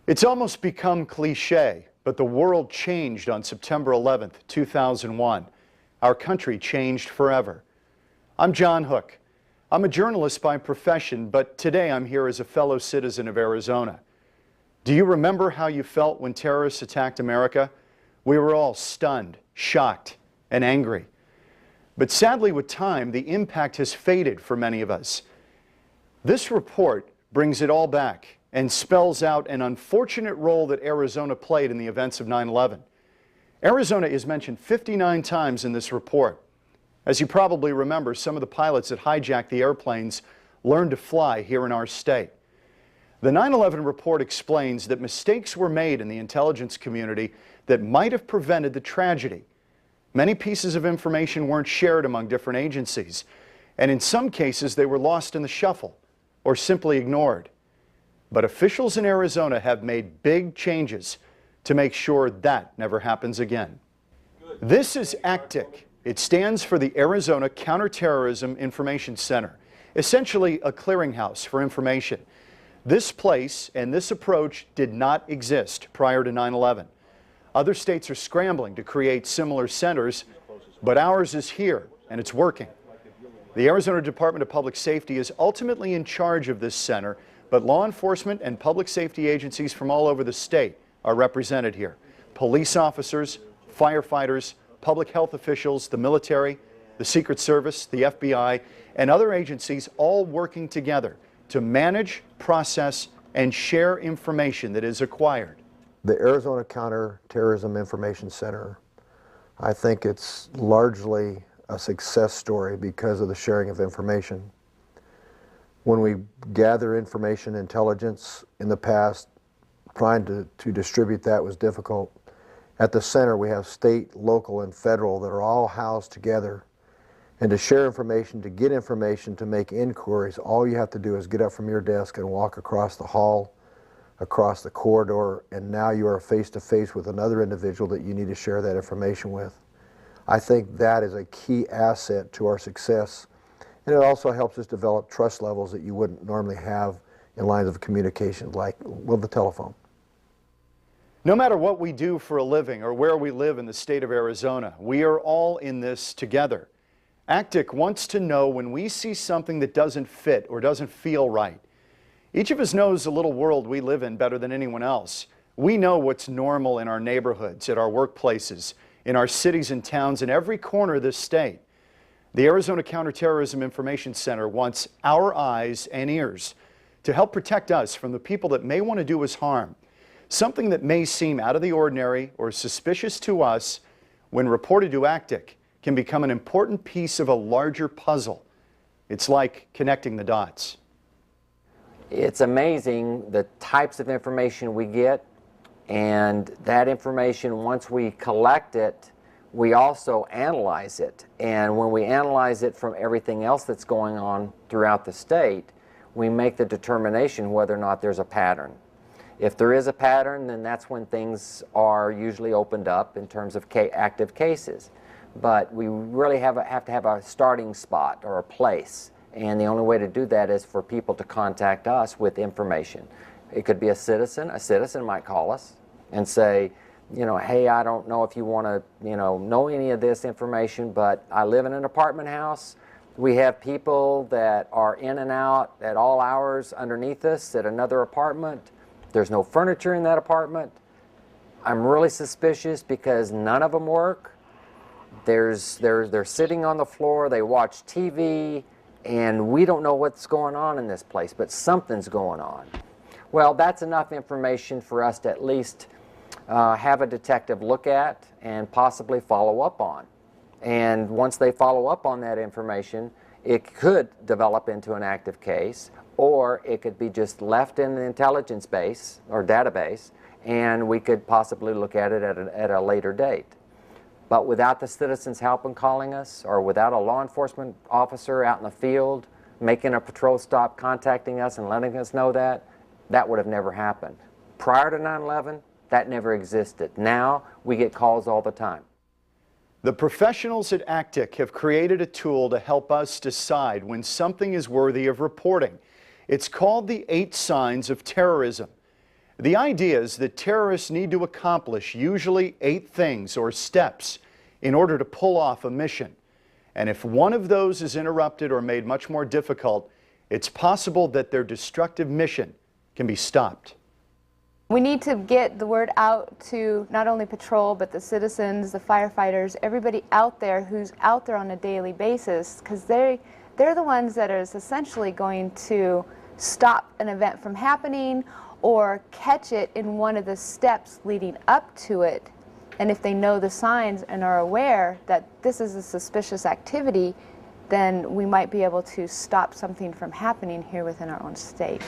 It's almost become cliche, but the world changed on September 11th, 2001. Our country changed forever. I'm John Hook. I'm a journalist by profession, but today I'm here as a fellow citizen of Arizona. Do you remember how you felt when terrorists attacked America? We were all stunned, shocked, and angry. But sadly, with time, the impact has faded for many of us. This report brings it all back and spells out an unfortunate role that Arizona played in the events of 9/11. Arizona is mentioned 59 times in this report. As you probably remember, some of the pilots that hijacked the airplanes learned to fly here in our state. The 9/11 report explains that mistakes were made in the intelligence community that might have prevented the tragedy. Many pieces of information weren't shared among different agencies, and in some cases they were lost in the shuffle or simply ignored. But officials in Arizona have made big changes to make sure that never happens again. This is ACTIC. It stands for the Arizona Counterterrorism Information Center, essentially a clearinghouse for information. This place and this approach did not exist prior to 9/11. Other states are scrambling to create similar centers, but ours is here and it's working. The Arizona Department of Public Safety is ultimately in charge of this center, but law enforcement and public safety agencies from all over the state are represented here. Police officers, firefighters, public health officials, the military, the Secret Service, the FBI, and other agencies all working together to manage, process, and share information that is acquired. The Arizona Counterterrorism Information Center, I think it's largely a success story because of the sharing of information. When we gather information intelligence in the past, trying to distribute that was difficult. At the center we have state, local, and federal that are all housed together. And to share information, to get information, to make inquiries, all you have to do is get up from your desk and walk across the hall, across the corridor, and now you are face to face with another individual that you need to share that information with. I think that is a key asset to our success. And it also helps us develop trust levels that you wouldn't normally have in lines of communication, like with the telephone. No matter what we do for a living or where we live in the state of Arizona, we are all in this together. ACTIC wants to know when we see something that doesn't fit or doesn't feel right. Each of us knows the little world we live in better than anyone else. We know what's normal in our neighborhoods, at our workplaces, in our cities and towns, in every corner of this state. The Arizona Counterterrorism Information Center wants our eyes and ears to help protect us from the people that may want to do us harm. Something that may seem out of the ordinary or suspicious to us, when reported to ACTIC, can become an important piece of a larger puzzle. It's like connecting the dots. It's amazing the types of information we get, and that information, once we collect it, we also analyze it. And when we analyze it from everything else that's going on throughout the state, we make the determination whether or not there's a pattern. If there is a pattern, then that's when things are usually opened up in terms of active cases. But we really have to have a starting spot or a place. And the only way to do that is for people to contact us with information. It could be a citizen. A citizen might call us and say, you know, hey, I don't know if you want to, know any of this information, but I live in an apartment house. We have people that are in and out at all hours underneath us at another apartment. There's no furniture in that apartment. I'm really suspicious because none of them work. They're sitting on the floor, they watch TV, and we don't know what's going on in this place, but something's going on. Well, that's enough information for us to at least have a detective look at and possibly follow up on. And once they follow up on that information, it could develop into an active case, or it could be just left in the intelligence base or database, and we could possibly look at it at a later date. But without the citizens' help in calling us, or without a law enforcement officer out in the field making a patrol stop, contacting us and letting us know that would have never happened. Prior to 9/11, that never existed. Now, we get calls all the time. The professionals at ACTIC have created a tool to help us decide when something is worthy of reporting. It's called the 8 Signs of Terrorism. The idea is that terrorists need to accomplish usually 8 things or steps in order to pull off a mission. And if one of those is interrupted or made much more difficult, it's possible that their destructive mission can be stopped. We need to get the word out to not only patrol, but the citizens, the firefighters, everybody out there who's out there on a daily basis, because they're the ones that are essentially going to stop an event from happening or catch it in one of the steps leading up to it. And if they know the signs and are aware that this is a suspicious activity, then we might be able to stop something from happening here within our own state.